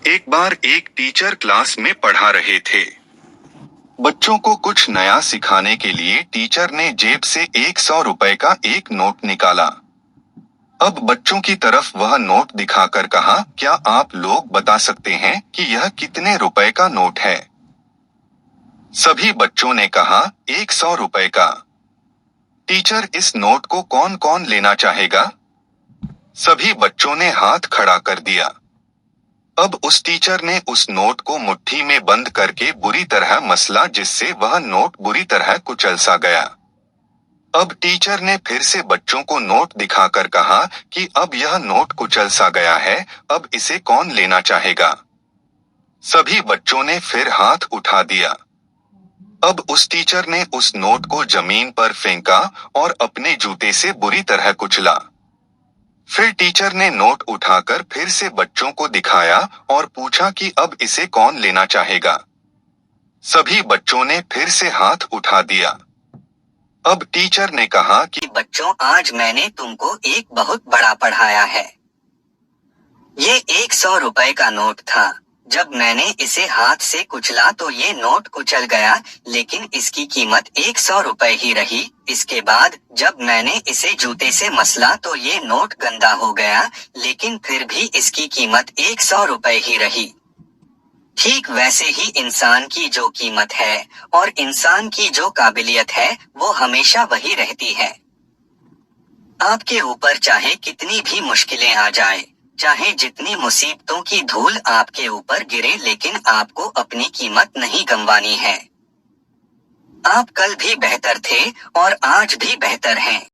एक बार एक teacher class में पढ़ा रहे थे। बच्चों को कुछ नया सिखाने के लिए टीचर ने जेब से 100 रुपए का एक नोट निकाला। अब बच्चों की तरफ वह नोट दिखाकर कहा, क्या आप लोग बता सकते हैं कि यह कितने रुपए का नोट है? सभी बच्चों ने कहा, 100 रुपए का। टीचर, इस नोट को कौन कौन लेना चाहेगा? सभी बच्चों ने हाथ खड़ा कर दिया। अब उस टीचर ने उस नोट को मुट्ठी में बंद करके बुरी तरह मसला, जिससे वह नोट बुरी तरह कुचल सा गया। अब टीचर ने फिर से बच्चों को नोट दिखाकर कहा कि अब यह नोट कुचल सा गया है, अब इसे कौन लेना चाहेगा? सभी बच्चों ने फिर हाथ उठा दिया। अब उस टीचर ने उस नोट को जमीन पर फेंका और अपने जूते से बुरी तरह कुचला। फिर टीचर ने नोट उठाकर फिर से बच्चों को दिखाया और पूछा कि अब इसे कौन लेना चाहेगा? सभी बच्चों ने फिर से हाथ उठा दिया। अब टीचर ने कहा कि बच्चों, आज मैंने तुमको एक बहुत बड़ा पढ़ाया है। ये 100 रुपए का नोट था। जब मैंने इसे हाथ से कुचला तो ये नोट कुचल गया, लेकिन इसकी कीमत 100 रुपए ही रही। इसके बाद जब मैंने इसे जूते से मसला तो ये नोट गंदा हो गया, लेकिन फिर भी इसकी कीमत 100 रुपए ही रही। ठीक वैसे ही इंसान की जो कीमत है और इंसान की जो काबिलियत है, वो हमेशा वही रहती है। आपके ऊपर चाहे कितनी भी मुश्किलें आ जाए, चाहे जितनी मुसीबतों की धूल आपके ऊपर गिरे, लेकिन आपको अपनी कीमत नहीं गंवानी है। आप कल भी बेहतर थे और आज भी बेहतर हैं।